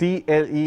TLE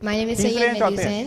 My name is Sayyid Mehdi Hussain.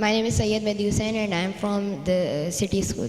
My name is Sayyid Mehdi Hussain and I am from the city school.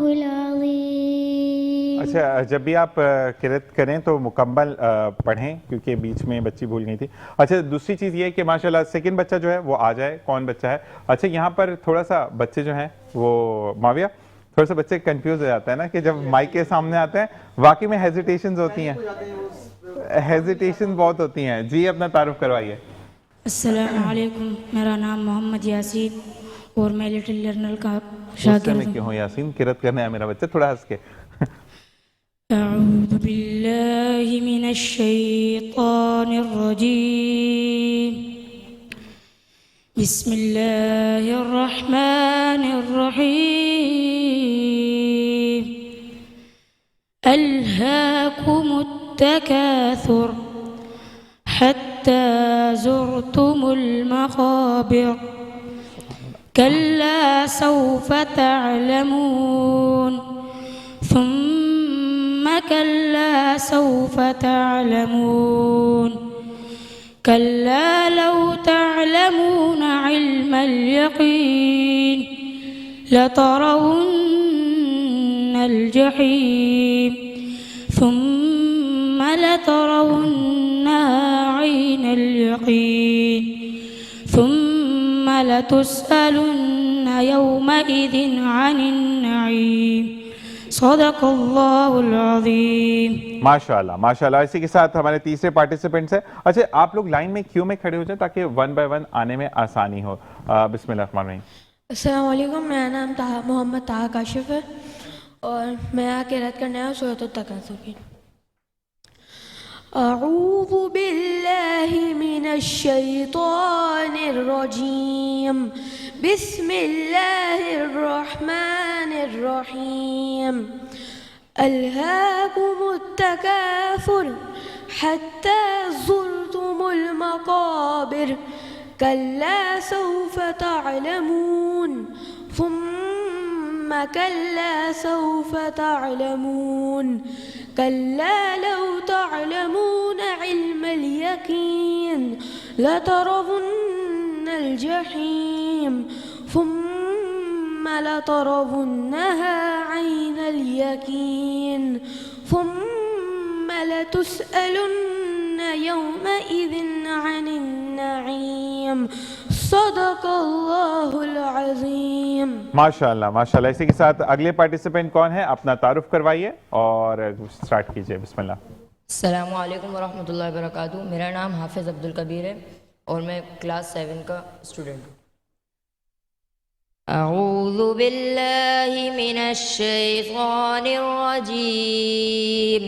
العظيم. اچھا جب بھی آپ قرأت کریں تو مکمل پڑھیں کیونکہ بیچ میں بچی بھول گئی تھی. اچھا دوسری چیز یہ ہے کہ ماشاءاللہ سیکنڈ بچہ جو ہے وہ آ جائے, کون بچہ ہے. اچھا یہاں پر تھوڑا سا بچے جو ہیں وہ معاویہ تھوڑا سا بچے کنفیوز ہو جاتا ہے نا کہ جب مائک کے سامنے آتے ہیں واقعی میں ہیزیٹیشنز ہوتی ہیں, ہیزیٹیشن بہت ہوتی ہیں. جی اپنا تعارف کروائیے. السلام علیکم, میرا نام محمد یاسین اور میں لٹل لرنر کا غصے شاگرد میں ہوں. کیوں ہو یاسین, قرأت کرنا ہے میرا بچہ, تھوڑا ہنس کے. اعوذ باللہ من الشیطان الرجیم, بسم اللہ الرحمن الرحیم. الہاکم التکاثر حتی زرتم المقابر كلا سوف تعلمون ثم كلا سوف تعلمون كلا لو تعلمون علم اليقين لترون الجحيم ثم لترونها عين اليقين ثم لتسألن يومئذ عن النعيم. صدق اللہ العظیم. ماشاءاللہ ماشاءاللہ. اسی کے ساتھ ہمارے تیسرے پارٹیسپینٹس ہیں. اچھا آپ لوگ لائن میں کیوں میں کھڑے ہو جائیں تاکہ ون بائی ون آنے میں آسانی ہو. بسم اللہ الرحمن الرحیم. السلام علیکم, میرا نام محمد طاہر کاشف ہے اور میں آ کے رد کرنے آیا ہوں سورۃ التکاثر کی. اعوذ باللہ من الشیطان الرجیم, بسم اللہ الرحمن الرحیم. الہاکم التکاثر حتی زرتم المقابر کلا سوف تعلمون ثم كلا سوف تعلمون كلا لو تعلمون علم اليقين لترون الجحيم ثم لترونها عين اليقين ثم لتسألن يومئذ عن النعيم. صدق اللہ العظیم. ماشاءاللہ ماشاءاللہ. اسی کے ساتھ اگلے پارٹیسپینٹ کون ہے, اپنا تعارف کروائیے اور سٹارٹ کیجئے. بسم اللہ. السلام علیکم ورحمۃ اللہ وبرکاتہ. میرا نام حافظ عبدالکبیر ہے اور میں کلاس 7 کا اسٹوڈنٹ ہوں. اعوذ باللہ من الشیطان الرجیم,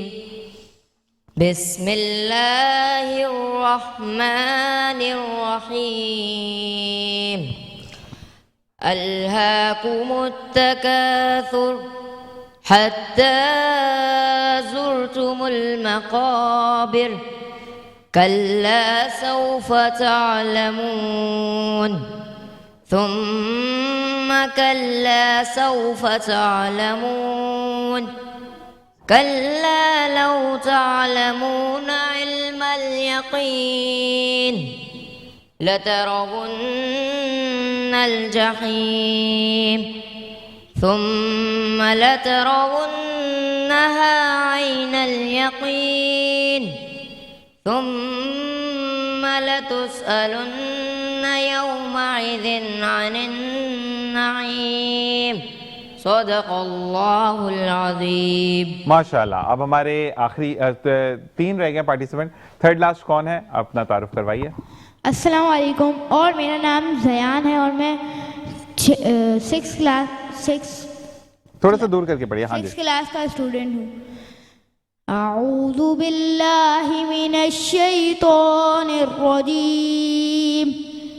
بسم اللہ الرحمن الرحیم. الہاکم التکاثر حتی زرتم المقابر کلا سوف تعلمون ثم كلا سوف تعلمون كلا لو تعلمون علم اليقين لترون الجحيم ثم لترونها عين اليقين ثم لتسألن يومئذ عن النعيم. صدق اللہ العظیم. ماشاءاللہ. اب ہمارے آخری 3 رہ گئے پارٹیسپینٹ. تھرڈ لاسٹ کون ہے, اپنا تعارف کروائیے. السلام علیکم, اور میرا نام زیان ہے اور میں 6 تھوڑا سا دور کر کے پڑھیے. ہاں جی. کلاس کا اسٹوڈنٹ ہوں. اعوذ باللہ من الشیطان الرجیم,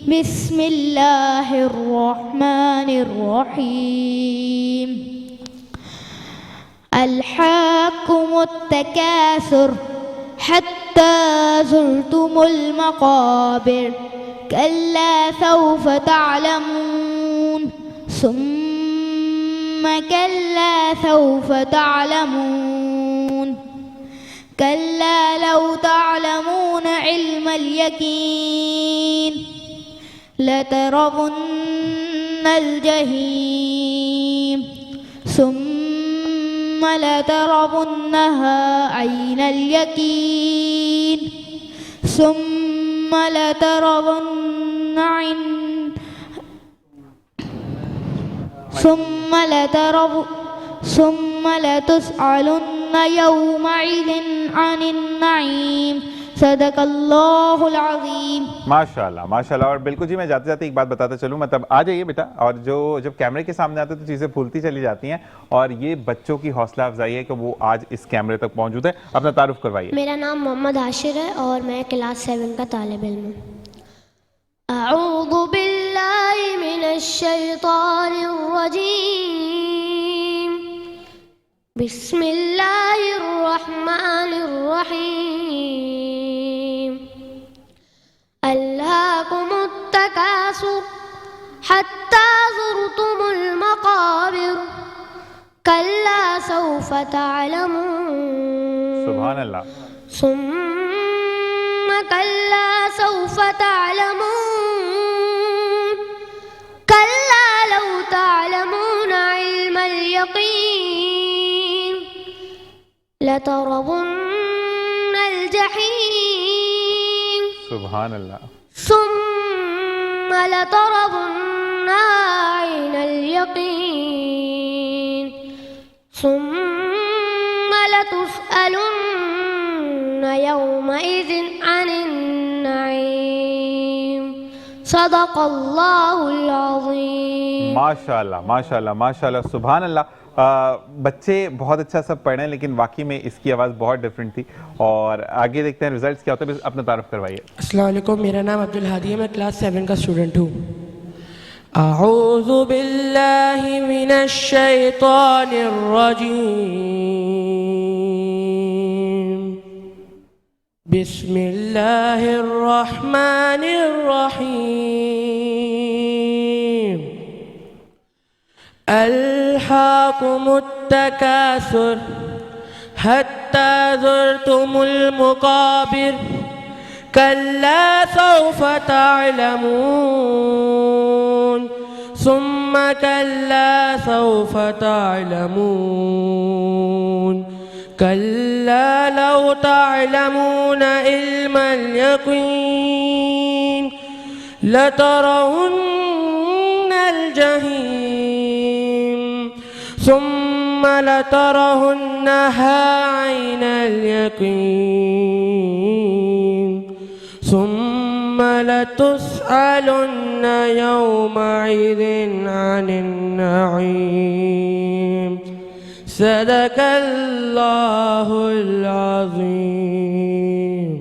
بسم اللہ الرحمن الرحیم. الحاکم التکاثر حتی زرتم المقابر کلا سوف تعلمون ثم كلا سوف تعلمون كلا لو تعلمون علم اليقين لترون الجحيم ثم لترونها عين اليقين ثم لترون ثم لتسألن يومئذ عن النعيم صدق اللہ العظیم. ماشاءاللہ ماشاءاللہ. اور بالکل جی میں جاتے جاتے ایک بات بتاتا چلوں, مطلب آ جائیے بیٹا, اور جب کیمرے کے سامنے آتے تو چیزیں بھولتی چلی جاتی ہیں, اور یہ بچوں کی حوصلہ افزائی ہے کہ وہ آج اس کیمرے تک موجود ہے. اپنا تعارف کروائیے. میرا نام محمد عاشر ہے اور میں کلاس 7 کا طالب علم ہوں. اعوذ باللہ من الشیطان الرجیم بسم اللہ الرحمن الرحیم. الہاکم التکاثر حتی زرتم المقابر کلا سوف تعلمون سبحان اللہ. ثم کلا سوف تعلمون کلا لو تعلمون علم الیقین لترون الجحیم سبحان اللہ. ثم لترون عین الیقین ثم لتسألن یومئذ عن النعیم صدق اللہ العظیم. ماشاءاللہ ماشاءاللہ ماشاءاللہ. سبحان اللہ. بچے بہت اچھا سب پڑھ رہے ہیں, لیکن واقعی میں اس کی آواز بہت ڈیفرنٹ تھی. اور آگے دیکھتے ہیں ریزلٹس کیا ہوتا ہے. اپنا تعارف کروائیے. السلام علیکم, میرا نام عبدالہادی ہے, میں کلاس 7 کا اسٹوڈنٹ ہوں. اعوذ باللہ من الشیطان الرجیم بسم اللہ الرحمن الرحیم. الہاکم التکاثر حتی زرتم المقابر کلا سوف تعلمون ثم کلا سوف تعلمون کلا لو تعلمون علم الیقین لترون الجحیم ثم لترونها عین الیقین ثم لتسألن یومئذ عن النعیم صدق اللہ العظیم.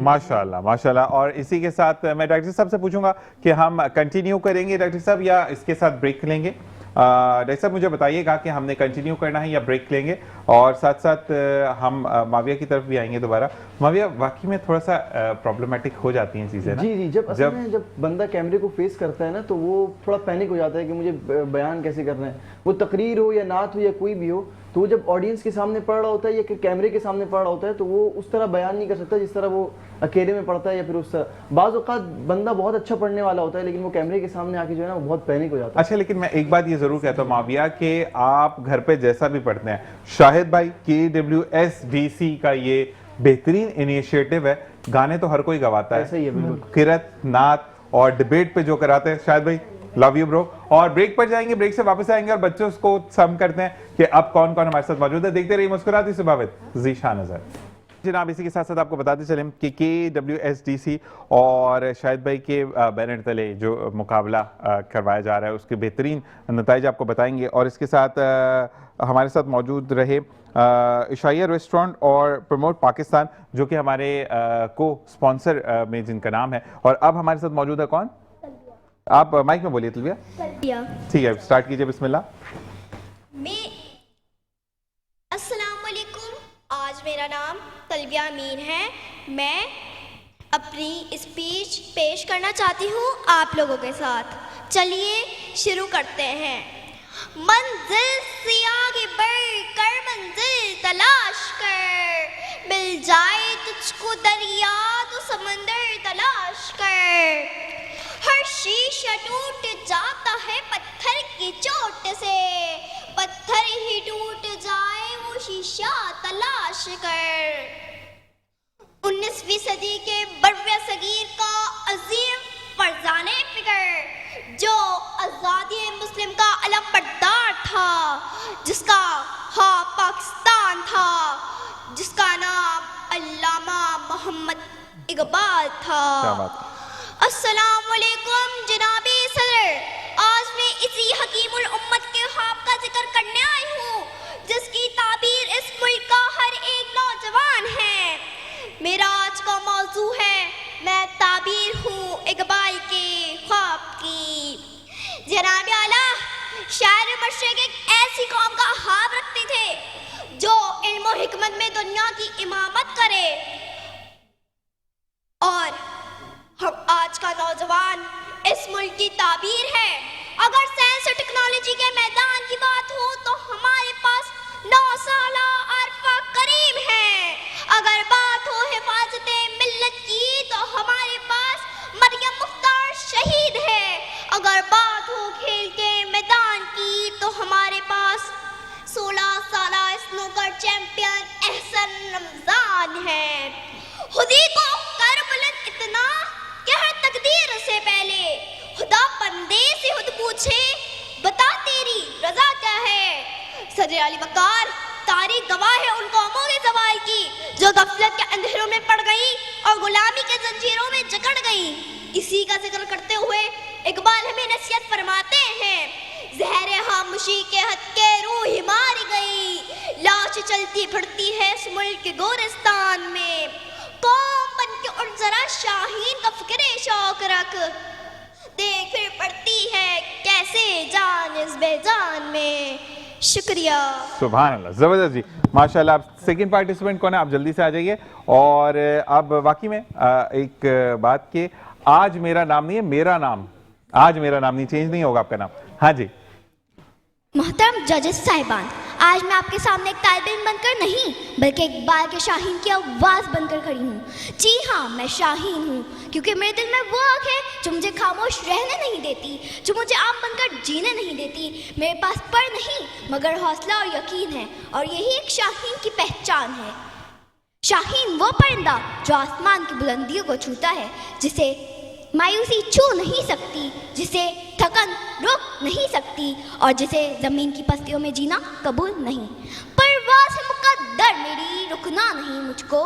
ماشاءاللہ ماشاءاللہ. اور اسی کے ساتھ میں ڈاکٹر صاحب سے پوچھوں گا کہ ہم کنٹینیو کریں گے ڈاکٹر صاحب, یا اس کے ساتھ بریک لیں گے؟ ڈاکٹر صاحب مجھے بتائیے گا کہ ہم نے کنٹینیو کرنا ہے یا بریک لیں گے, اور ساتھ ساتھ ہم معاویہ کی طرف بھی آئیں گے دوبارہ. معاویہ واقعی میں تھوڑا سا پرابلمٹک ہو جاتی ہیں چیزیں نا. جی جب بندہ کیمرے کو فیس کرتا ہے نا تو وہ تھوڑا پینک ہو جاتا ہے کہ مجھے بیان کیسے کرنا ہے. وہ تقریر ہو یا نعت ہو یا کوئی بھی ہو, تو وہ جب آڈینس کے سامنے پڑھ رہا ہوتا ہے یا کیمرے کے سامنے پڑھ رہا ہوتا ہے تو وہ اس طرح بیان نہیں کر سکتا جس طرح وہ اکیلے میں پڑھتا ہے, یا پھر اس طرح. بعض اوقات بندہ بہت اچھا پڑھنے والا ہوتا ہے لیکن وہ کیمرے کے سامنے آ کے جو ہے نا وہ بہت پینک ہو جاتا ہے. اچھا, لیکن میں ایک بات یہ ضرور کہتا ہوں معاویہ کہ آپ گھر پہ جیسا بھی پڑھتے ہیں, شاہد بھائی KWSDC کا یہ بہترین انیشیٹو ہے. گانے تو ہر کوئی گواتا ہے, ایسا ہی ہے بالکل. قرات, نعت اور ڈیبیٹ پہ جو کراتے ہیں. شاہد بھائی لو یو برو. اور بریک پر جائیں گے, بریک سے واپس آئیں گے اور بچوں کو سم کرتے ہیں کہ اب کون کون ہمارے ساتھ موجود ہے. دیکھتے رہیے مسکراتی صباوت ذیشان نظر. جناب اسی کے ساتھ ساتھ آپ کو بتاتے چلیں کہ KWSDC اور شاہد بھائی کے بینر تلے جو مقابلہ کروایا جا رہا ہے اس کے بہترین نتائج آپ کو بتائیں گے. اور اس کے ساتھ ہمارے ساتھ موجود رہے عشائیہ ریسٹورنٹ اور پروموٹ پاکستان جو کہ ہمارے کو سپانسر میں جن کا نام ہے. اور اب ہمارے ساتھ موجود ہے کون؟ آپ مائک میں بولیے تلبیہ. ٹھیک ہے, سٹارٹ کیجئے. بسم اللہ. السلام علیکم, آج میرا نام طلبیہ امین ہے. میں اپنی اسپیچ پیش کرنا چاہتی ہوں آپ لوگوں کے ساتھ. چلیے شروع کرتے ہیں. منزل سے آگے بڑھ کر منزل تلاش کر, مل جائے تجھ کو دریا تو سمندر تلاش کر. ہر شیشہ ٹوٹ جاتا ہے پتھر کی چوٹ سے, پتھر ہی ٹوٹ جائے وہ شیشہ منشا تلاش کر. 19ویں صدی کے برِ صغیر کا عظیم فرزانِ فکر جو آزادی مسلم کا علم بردار تھا، جس کا ہاں پاکستان تھا، جس کا نام علامہ محمد اقبال تھا. السلام علیکم جنابی صدر. آج میں اسی حکیم الامت کے خواب کا ذکر کرنے آئی ہوں جس کی تعبیر اس ملک کا ہر ایک نوجوان ہے. میرا آج کا موضوع ہے میں تعبیر ہوں اقبال کے خواب کی. جناب اعلیٰ، شاعر مشرق ایک ایسی قوم کا خواب رکھتے تھے جو علم و حکمت میں دنیا کی امامت کرے، اور ہم آج کا نوجوان اس ملک کی تعبیر ہے. اگر سائنس اور ٹیکنالوجی کے میدان کی بات ہو تو ہمارے پاس 9 سالہ عارفہ کریم ہے. اگر بات ہو حفاظت ملت کی تو ہمارے پاس مریم مختار شہید ہے. اگر بات ہو کھیل کے میدان کی تو ہمارے پاس 16 سالہ اسنوکر چیمپئن احسن رمضان ہے. خودی کو کر بلند اتنا کہ ہر تقدیر سے پہلے خدا بندے سے خود پوچھے بتا تیری رضا کیا ہے. صدر علی وقار، تاریخ گواہ ہے ان قوموں کے زوال کی جو غفلت کے اندھیروں میں پڑ گئی اور غلامی کے زنجیروں میں جکڑ گئی. اسی کا ذکر کرتے ہوئے اقبال ہمیں نصیحت فرماتے ہیں، زہر خاموشی کے حد کے روح ماری گئی، لاش چلتی پھرتی ہے اس ملک کے گورستان میں. قوم بن کے اٹھ ذرا شاہین کا فکر شوق رکھ، دیکھ پھر پڑتی ہے کیسے جان اس بے جان میں. شکریہ. سبحان اللہ، زبردست جی، ماشاءاللہ. آپ سیکنڈ پارٹیسپینٹ کون ہے؟ آپ جلدی سے آ جائیے. اور اب واقعی میں ایک بات کہ آج میرا نام نہیں ہے، میرا نام، آج میرا نام نہیں، چینج نہیں ہوگا آپ کا نام. ہاں جی. محترم ججز صاحبان، آج میں آپ کے سامنے ایک طالب علم بن کر نہیں بلکہ اقبال کے شاہین کی آواز بن کر کھڑی ہوں. جی ہاں، میں شاہین ہوں کیونکہ میرے دل میں وہ آنکھ ہے جو مجھے خاموش رہنے نہیں دیتی، جو مجھے عام بن کر جینے نہیں دیتی. میرے پاس پر نہیں مگر حوصلہ اور یقین ہے، اور یہی ایک شاہین کی پہچان ہے. شاہین وہ پرندہ جو آسمان کی بلندیوں کو چھوتا ہے، جسے مایوسی چھو نہیں سکتی، جسے تھکن روک نہیں سکتی، اور جسے زمین کی پستیوں میں جینا قبول نہیں. پرواز ہے مقدر میری رکنا نہیں مجھ کو،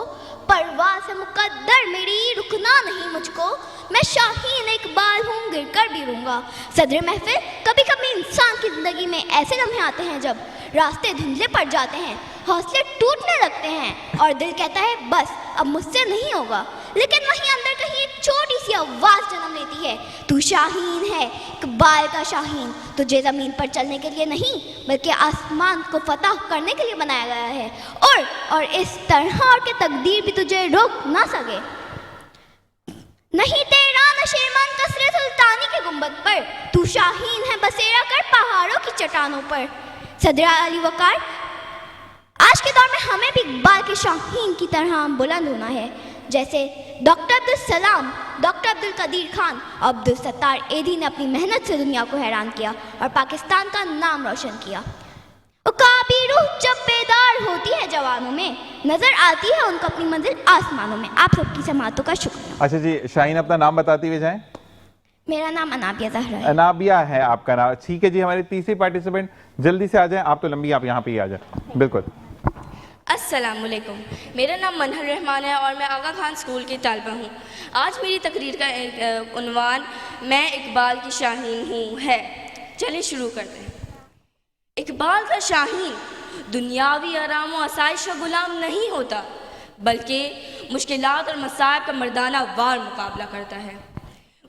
پرواز ہے مقدر میری رکنا نہیں مجھ کو. میں شاہین اقبال ہوں، گر کر بھی روں گا. صدر محفل، کبھی کبھی انسان کی زندگی میں ایسے لمحے آتے ہیں جب راستے دھندلے پڑ جاتے ہیں، حوصلے ٹوٹنے لگتے ہیں اور دل کہتا ہے بس اب مجھ سے نہیں ہوگا. لیکن وہیں اندر کہیں ایک چھوٹی سی آواز جنم لیتی ہے، تو شاہین ہے، اقبال کا شاہین. تجھے زمین پر چلنے کے لیے نہیں بلکہ آسمان کو فتح کرنے کے لیے بنایا گیا ہے، اور اس طرح کہ تقدیر بھی تجھے روک نہ سکے. نہیں تیرا نشیمن قصر سلطانی کے گنبد پر، تو شاہین ہے بسیرا کر پہاڑوں کی چٹانوں پر. صدر علی وقار، آج کے دور میں ہمیں بھی اقبال کے شاہین کی طرح بلند ہونا ہے، جیسے ڈاکٹر عبدالسلام، ڈاکٹر عبدالقدیر خان اور عبدالستار ایدھی نے اپنی محنت سے دنیا کو حیران کیا اور پاکستان کا نام روشن کیا. اکابی روح جب بیدار ہوتی ہے جوانوں میں، نظر آتی ہے ان کو اپنی منزل آسمانوں میں. آپ سب کی سماعتوں کا شکریہ. اچھا جی، شاہین اپنا نام بتاتے ہوئے جائیں. میرا نام انابیہ زہرا ہے. انابیہ ہے آپ کا نام، ٹھیک ہے جی. ہماری تیسری پارٹیسپینٹ جلدی سے آ جائیں. آپ تو لمبی، آپ یہاں پہ ہی آ جائیں. بالکل. السلام علیکم، میرا نام منہر رحمان ہے اور میں آغا خان اسکول کی طالبہ ہوں. آج میری تقریر کا عنوان میں اقبال کی شاہین ہوں ہے. چلیے شروع کرتے ہیں. اقبال کا شاہین دنیاوی آرام و آسائش کا غلام نہیں ہوتا بلکہ مشکلات اور مصائب کا مردانہ وار مقابلہ کرتا ہے.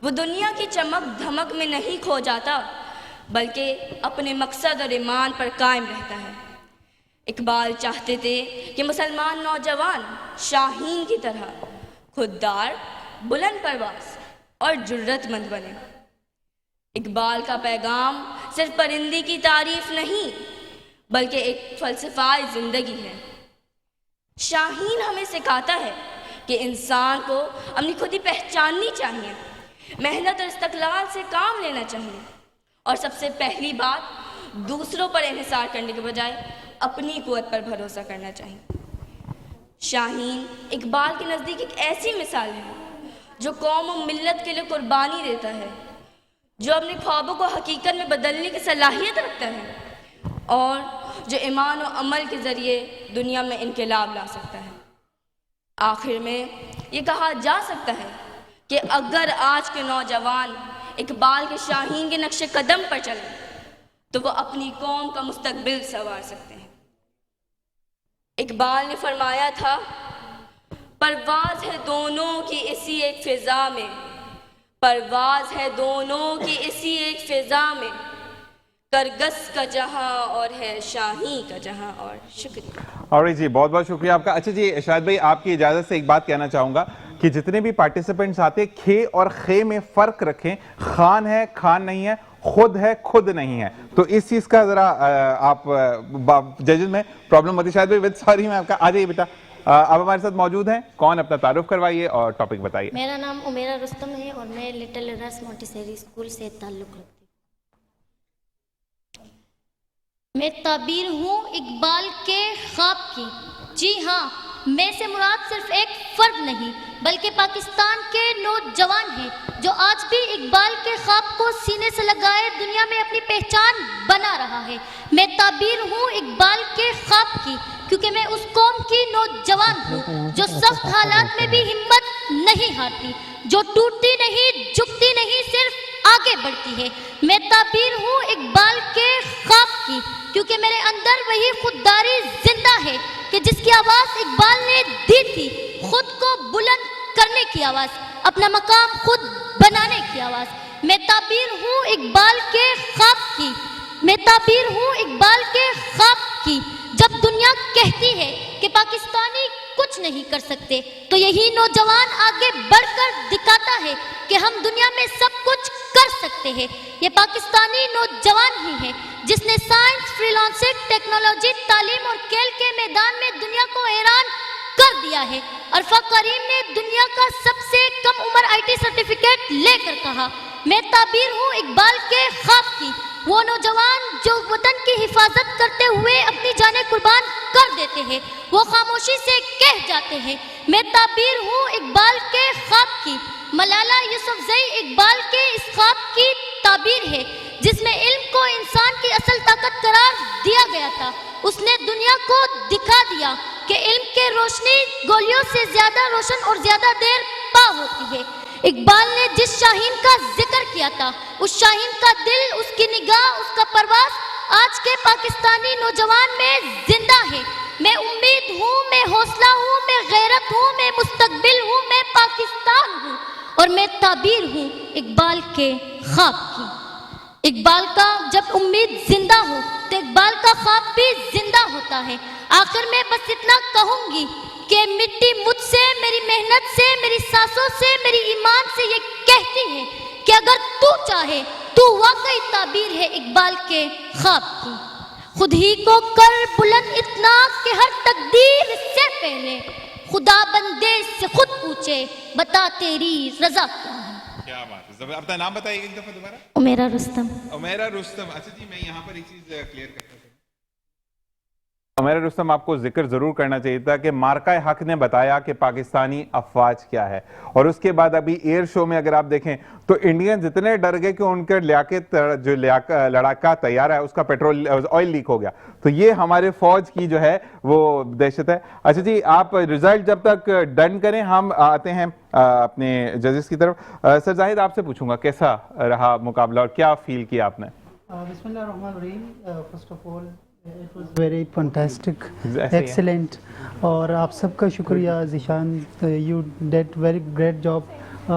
وہ دنیا کی چمک دھمک میں نہیں کھو جاتا بلکہ اپنے مقصد اور ایمان پر قائم رہتا ہے. اقبال چاہتے تھے کہ مسلمان نوجوان شاہین کی طرح خوددار، بلند پرواز اور جرت مند بنے. اقبال کا پیغام صرف پرندے کی تعریف نہیں بلکہ ایک فلسفہ زندگی ہے. شاہین ہمیں سکھاتا ہے کہ انسان کو اپنی خودی پہچاننی چاہیے، محنت اور استقلال سے کام لینا چاہیے، اور سب سے پہلی بات دوسروں پر انحصار کرنے کے بجائے اپنی قوت پر بھروسہ کرنا چاہیے۔ شاہین اقبال کے نزدیک ایک ایسی مثال ہے جو قوم و ملت کے لیے قربانی دیتا ہے، جو اپنے خوابوں کو حقیقت میں بدلنے کی صلاحیت رکھتا ہے اور جو ایمان و عمل کے ذریعے دنیا میں انقلاب لا سکتا ہے۔ آخر میں یہ کہا جا سکتا ہے کہ اگر آج کے نوجوان اقبال کے شاہین کے نقش قدم پر چلیں تو وہ اپنی قوم کا مستقبل سنوار سکتے ہیں۔ اقبال نے فرمایا تھا، پرواز ہے دونوں کی اسی ایک فضا میں، پرواز ہے دونوں کی اسی ایک فضا میں، کرگس کا جہاں اور ہے شاہین کا جہاں۔ اور شکریہ۔ اور جی بہت بہت شکریہ آپ کا۔ اچھا جی ارشاد بھائی، آپ کی اجازت سے ایک بات کہنا چاہوں گا کہ جتنے بھی پارٹیسپینٹس آتے کھے اور خے میں فرق رکھیں، خان ہے خان نہیں ہے، خود ہے خود نہیں ہے، تو اس چیز کا ذرا آپ ججز میں پرابلم ہوتی ہے۔ شاید بھائی سوری میں آپ کا، آ جائیے بیٹا، اب ہمارے ساتھ موجود ہیں، کون اپنا تعارف کروائیے اور ٹاپک بتائیے۔ میرا نام امیرہ رستم ہے اور میں لٹل لرنرز مونٹیسری اسکول سے تعلق رکھتی ہوں۔ میں تعبیر ہوں اقبال کے خواب کی۔ جی ہاں، میں سے مراد صرف ایک فرد نہیں بلکہ پاکستان کے نوجوان ہیں جو آج بھی اقبال کے خواب کو سینے سے لگائے دنیا میں اپنی پہچان بنا رہا ہے۔ میں تعبیر ہوں اقبال کے خواب کی کیونکہ میں اس قوم کی نوجوان ہوں جو سخت حالات میں بھی ہمت نہیں ہارتی، جو ٹوٹتی نہیں، جھکتی نہیں، صرف آگے بڑھتی ہے۔ میں تعبیر ہوں اقبال کے خواب کی کیونکہ میرے اندر وہی خودداری زندہ ہے کہ جس کی آواز اقبال نے دی تھی، خود کو بلند کرنے کی آواز، اپنا مقام خود بنانے کی آواز۔ میں تعبیر ہوں اقبال کے خواب کی، میں تعبیر ہوں اقبال کے خواب کی۔ جب دنیا کہتی ہے کہ پاکستانی کچھ نہیں کر سکتے تو یہی نوجوان آگے بڑھ کر دکھاتا ہے کہ ہم دنیا میں سب کچھ کر سکتے ہیں۔ یہ پاکستانی نوجوان ہی ہے جس نے سائنس، فری لانسنگ، ٹیکنالوجی، تعلیم اور کھیل کے میدان میں دنیا کو حیران کر دیا ہے۔ عرفہ کریم نے دنیا کا سب سے کم عمر IT سرٹیفکیٹ لے کر کہا، میں تعبیر ہوں اقبال کے خواب کی۔ وہ نوجوان جو وطن کی حفاظت کرتے ہوئے اپنی جانیں قربان کر دیتے ہیں، وہ خاموشی سے کہہ جاتے ہیں، میں تعبیر ہوں اقبال کے خواب کی۔ ملالہ یوسفزئی اقبال کے اس خواب کی تعبیر ہے جس میں علم کو انسان کی اصل طاقت قرار دیا گیا تھا۔ اس نے دنیا کو دکھا دیا کہ علم کے روشنی گولیوں سے زیادہ روشن اور زیادہ دیر پا ہوتی ہے۔ اقبال نے جس شاہین کا ذکر کیا تھا، اس شاہین کا دل، اس کی نگاہ، اس کا پرواز آج کے پاکستانی نوجوان میں زندہ ہے۔ میں امید ہوں، میں حوصلہ ہوں، میں غیرت ہوں، میں مستقبل ہوں، میں پاکستان ہوں اور میں تعبیر ہوں اقبال کے خواب کی۔ اقبال کا جب امید زندہ ہو تو اقبال کا خواب بھی زندہ ہوتا ہے۔ آخر میں بس اتنا کہوں گی کہ مٹی مجھ سے، میری محنت سے، میری سانسوں سے، میری ایمان سے یہ کہتی ہے کہ اگر تو چاہے تو واقعی تعبیر ہے اقبال کے خواب کی۔ خود ہی کو کر بلند اتنا کہ ہر تقدیر سے پہلے خدا بندے سے خود پوچھے، بتا تیری رضا کیا ہے۔ کیا بات ہے، اپنا نام بتائیے ایک دفعہ دوبارہ۔ امیرہ رستم۔ امیرہ رستم، اچھا جی میں یہاں پر ایک چیز کلیئر کرتا ہوں۔ امیرہ رستم، آپ کو ذکر ضرور کرنا چاہیے تھا کہ مارکہ حق نے بتایا کہ پاکستانی افواج کیا ہے، اور اس کے بعد ابھی ایئر شو میں اگر آپ دیکھیں تو انڈینز اتنے ڈر گئے کہ ان کے جو لڑاکا تیار ہے اس کا پیٹرول آئل لیک ہو گیا۔ تو یہ ہمارے فوج کی جو ہے وہ دہشت ہے۔ اچھا جی، آپ ریزلٹ جب تک ڈن کریں، ہم آتے ہیں اپنے ججز کی طرف۔ سر زاہد، آپ سے پوچھوں گا کیسا رہا مقابلہ اور کیا فیل کیا آپ نے؟ بسم اللہ الرحمن الرحیم۔ First of all it was very fantastic, excellent, اور آپ سب کا شکریہ Zeeshan, you did very great job۔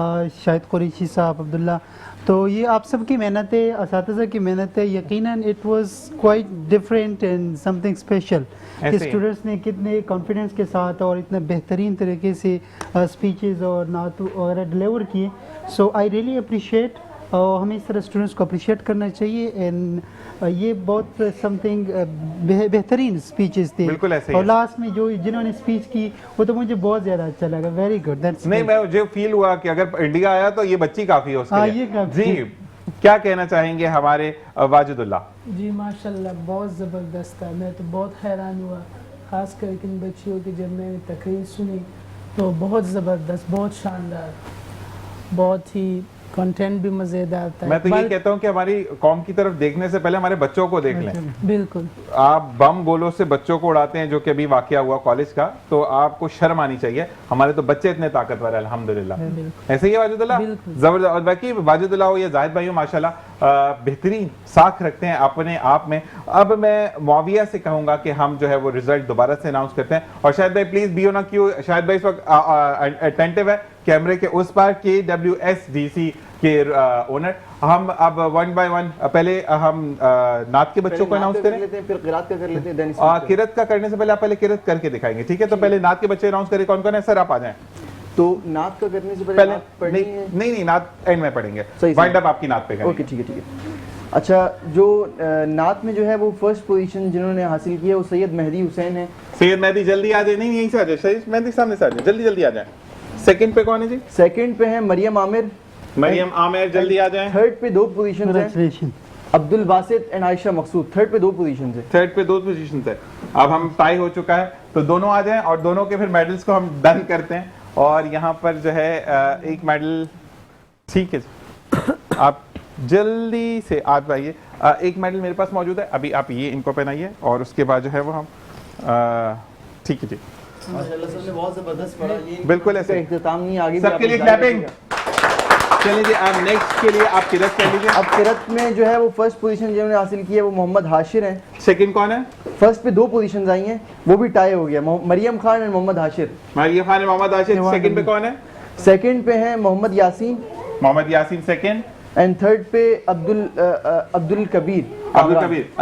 شاہد قریشی صاحب، عبداللہ، تو یہ آپ سب کی محنت ہے، اساتذہ کی محنت ہے، یقیناً it was quite different and something special کہ اسٹوڈنٹس نے کتنے کانفیڈنس کے ساتھ اور اتنا بہترین طریقے سے اسپیچز اور نعت وغیرہ ڈلیور کیے۔ سو آئی ریئلی اپریشیٹ، اور ہمیں اس طرح اسٹوڈنٹس کو اپریشیٹ کرنا چاہیے، اینڈ یہ بہت سم تھنگ بہترین اسپیچز تھے، اور لاسٹ میں جو جنہوں نے اسپیچ کی وہ تو مجھے بہت زیادہ اچھا لگا، ویری گڈ۔ نہیں، مجھے فیل ہوا کہ اگر انڈیا آیا تو یہ بچی کافی ہے اس کے لیے۔ جی کیا کہنا چاہیں گے ہمارے واجد اللہ؟ جی ماشاءاللہ بہت زبردست تھا، میں تو بہت حیران ہوا، خاص کر کے ان بچیوں کی جب میں نے تقریر سنی تو بہت زبردست، بہت شاندار، بہت ہی کنٹینٹ بھی مزیدار تھا۔ میں تو یہ کہتا ہوں کہ ہماری قوم کی طرف دیکھنے سے پہلے ہمارے بچوں کو دیکھ لیں۔ بالکل، آپ بم گولوں سے بچوں کو اڑاتے ہیں، جو کہ ابھی واقعہ ہوا کالج کا، تو آپ کو شرم آنی چاہیے، ہمارے تو بچے اتنے طاقتور ہیں الحمدللہ۔ ایسے ہی واجد اللہ زبردست، اور باقی واجد اللہ ہو یا زاہد بھائی ہو، ماشاءاللہ بہترین ساکھ رکھتے ہیں اپنے آپ میں۔ اب میں معاویہ سے کہوں گا کہ ہم جو ہے وہ رزلٹ دوبارہ سے اناؤنس کرتے ہیں، اور شاہد بھائی پلیز بی ہونا کیوں، شاہد بھائی اس وقت اٹینٹیو ہے کیمرے کے اس پر، KWSDC کے اونر۔ ہم اب 1 by 1 پہلے ہم نعت کے بچوں کو اناؤنس کریں، پھر قرات کا کر لیتے ہیں، قرات کا کرنے سے پہلے آپ پہلے قرات کر کے دکھائیں گے، ٹھیک ہے؟ تو پہلے نعت کے بچے اناؤنس کریں کون کون ہے، سر آپ آ جائیں۔ تو نعت کا کرنے سے پہلے نہیں نعت اینڈ میں پڑھیں گے، وائنڈ اپ آپ کی نعت پہ کریں گے۔ اوکے ٹھیک ہے ٹھیک ہے۔ اچھا، جو نعت میں جو ہے وہ فرسٹ پوزیشن جنہوں نے حاصل کی ہے وہ سید مہدی حسین ہے۔ سید مہدی جلدی آ جائیں، نہیں یہیں سے آ جائیں، سید مہدی سامنے سے آ جائیں، جلدی آ جائیں۔ سیکنڈ پہ کون ہے جی؟ سیکنڈ پہ ہے مریم عامر۔ مریم عامر جلدی آ جائیں۔ تھرڈ پہ 2 پوزیشنز ہیں، عبد Basit and Aisha Maqsood, third پہ 2 پوزیشنز ہیں۔ تھرڈ پہ 2 پوزیشنز ہیں۔ اب ہم ٹائی ہو چکا ہے، تو دونوں آ جائیں اور دونوں کے پھر میڈلز کو ہم ڈن کرتے ہیں، اور یہاں پر جو ہے ایک میڈل، ٹھیک ہے آپ جلدی سے آ جائیے۔ ایک میڈل میرے پاس موجود ہے، ابھی آپ یہ ان کو پہنائیے، اور اس کے بعد جو ہے وہ ہم ٹھیک ہے جی ماشاءاللہ سب نے بہت زبردست پڑھا، بالکل ایسے اختتام نہیں، آگے سب کے لیے کلیپنگ۔ چلیے جی اب نیکسٹ کے لیے آپ قرات کہہ لیجیے۔ اب قرات میں جو ہے وہ فرسٹ پوزیشن جنہوں نے حاصل کی ہے وہ محمد حاشر ہیں۔ سیکنڈ کون ہے؟ فرسٹ پہ 2 پوزیشنز آئی ہیں، وہ بھی ٹائی ہو گیا، Maryam Khan and Muhammad Hashir. Maryam Khan and Muhammad Hashir. Second پہ کون ہے؟ سیکنڈ پہ ہیں Muhammad Yasin. Muhammad Yasin second, and third پہ عبد الکبیر۔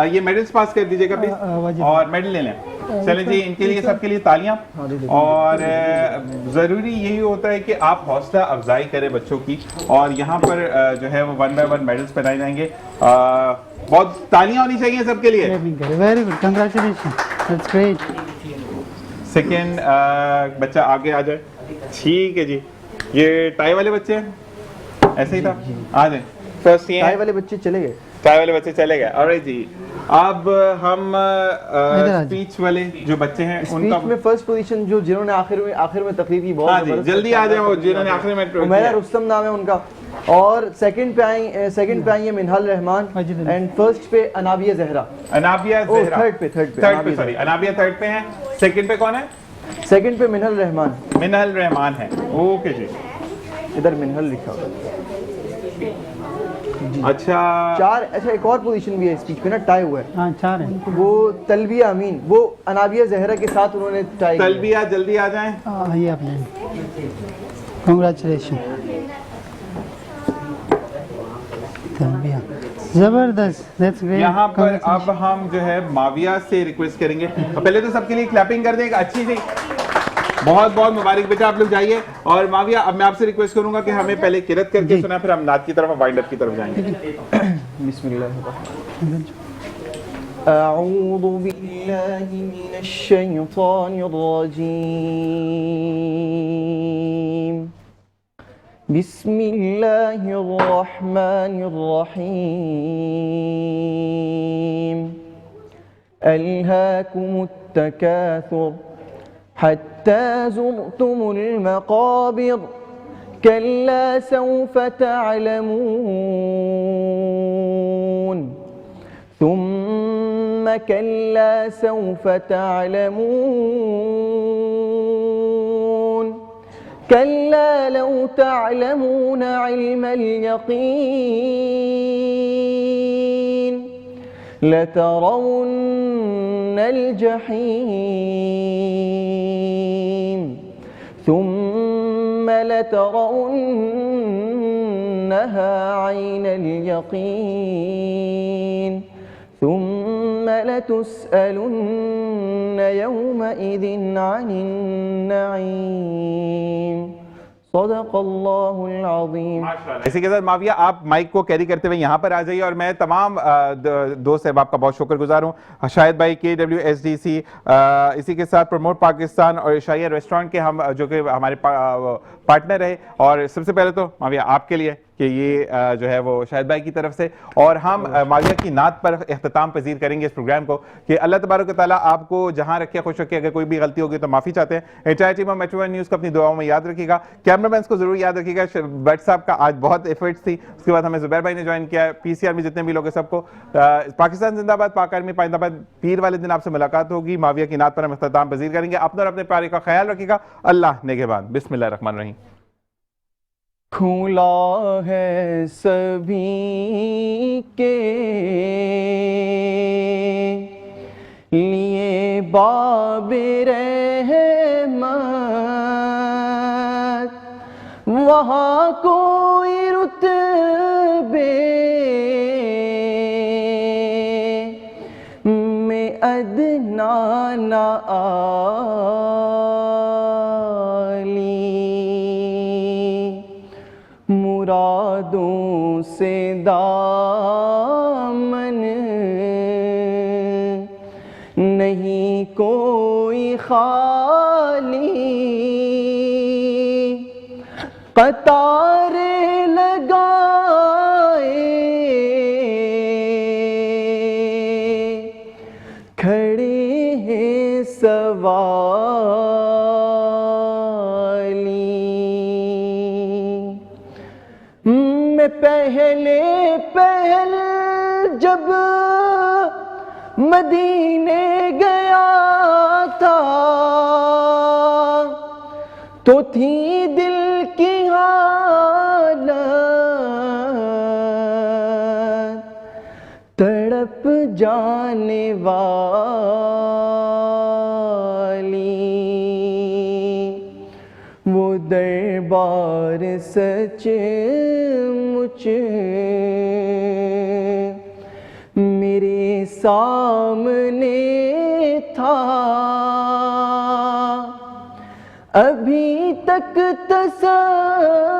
یہ میڈلز پاس کر دیجیے گا پلیز، اور میڈل لے لیں۔ چلیں جی، ان کے لیے سب کے لیے تالیاں۔ اور ضروری یہی ہوتا ہے کہ آپ حوصلہ افزائی کریں بچوں کی، اور یہاں پر جو ہے وہ 1 by 1 میڈلز پہنائے جائیں گے۔ بہت تالیاں ہونی چاہیے سب کے لیے۔ Very good, congratulation, that's great. Second بچہ آگے آ جائے، ٹھیک ہے جی۔ یہ ٹائی والے بچے ہیں، ایسے ہی تھا، آ جائیں۔ فرسٹ یہ ٹائی والے بچے چلے گئے، ٹائی والے بچے چلے گئے، alright جی۔ اب ہم اسپیچ والے جو بچے ہیں ان کا، اسپیچ میں فرسٹ پوزیشن جو جنہوں نے آخر میں تقریر کی، بہت زبردست، جلدی آ جائیں وہ جنہوں نے آخر میں، عمیرہ رستم نام ہے ان کا۔ اور سیکنڈ پہ آئی ہیں منہل رحمان، اینڈ فرسٹ پہ انابیہ زہرا۔ تھرڈ پہ سوری انابیہ تھرڈ پہ ہیں۔ سیکنڈ پہ کون ہے؟ سیکنڈ پہ منہل رحمان۔ منہل رحمان ہے، اوکے جی، ادھر منہل لکھا ہوا۔ اچھا اچھا ایک اور پوزیشن بھی ہے اسپیچ میں نا، ٹائی ہوا ہے۔ ہاں 4 ہیں، وہ تلبیہ امین، وہ انابیہ زہرا کے ساتھ انہوں نے ٹائی۔ تلبیہ جلدی آ جائیں۔ آئیے آپ نے، کنگریچولیشن، تلبیہ زبردست، دیٹس گریٹ۔ یہاں پر اب ہم جو ہے معاویہ سے ریکویسٹ کریں گے، پہلے تو سب کے لیے کلیپنگ کر دیں ایک اچھی سی، بہت بہت مبارک بیٹا، آپ لوگ جائیے۔ اور معاویہ اب میں آپ سے ریکویسٹ کروں گا کہ ہمیں پہلے قرات کر کے سنا، پھر ہم نعت کی طرف، وائنڈ اپ کی طرف جائیں گے۔ بسم اللہ الرحمن الرحیم۔ اعوذ باللہ من الشیطان الرجیم، بسم اللہ الرحمن الرحیم۔ الہاکم التکاثر حتى زرتم المقابر كلا سوف تعلمون ثم كلا سوف تعلمون كلا لو تعلمون علم اليقين لترون الجحيم ثم لترونها عين اليقين ثم لتسألن يومئذ عن النعيم صدق اللہ العظیم۔ اسی کے ساتھ معاویہ آپ مائک کو کیری کرتے ہوئے یہاں پر آ جائیے، اور میں تمام دوست احباب کا بہت شکر گزار ہوں، شاہد بھائی KWSDC، اسی کے ساتھ پروموٹ پاکستان اور عشائیہ ریسٹورنٹ کے ہم جو کہ ہمارے پارٹنر رہے، اور سب سے پہلے تو معاویہ آپ کے لیے کہ یہ جو ہے وہ شاہد بھائی کی طرف سے. اور ہم ماویہ کی نعت پر اختتام پذیر کریں گے اس پروگرام کو کہ اللہ تبارک و تعالیٰ آپ کو جہاں رکھے خوش رکھے. اگر کوئی بھی غلطی ہوگی تو معافی چاہتے ہیں. Entire team of metro one news کو اپنی دعاؤں میں یاد رکھیے گا. کیمرہ مینس کو ضرور یاد رکھیے گا. بٹ صاحب کا آج بہت ایفرٹس تھی. اس کے بعد ہمیں زبیر بھائی نے جوائن کیا. پی سی آر میں جتنے بھی لوگ ہیں سب کو پاکستان زندہ باد، پاک آرمی پائندہ باد. پیر والے دن آپ سے ملاقات ہوگی. ماویہ کی نعت پر ہم اختتام پذیر کریں گے. اپنا اور اپنے پیارے کا خیال رکھیے گا. اللہ نگہبان. بسم اللہ الرحمن الرحیم. کھلا ہے سبھی کے لیے باب رحمت، وہاں کوئی رتبے میں ادنا نہ مرادوں سے دامن نہیں کوئی خالی، قطاریں لگائے کھڑے ہیں سوالی. میں پہل جب مدینے گیا تھا تو تھی دل کی حالت تڑپ جانے والی. وہ دربار سچ مچ میرے سامنے تھا، ابھی تک تصور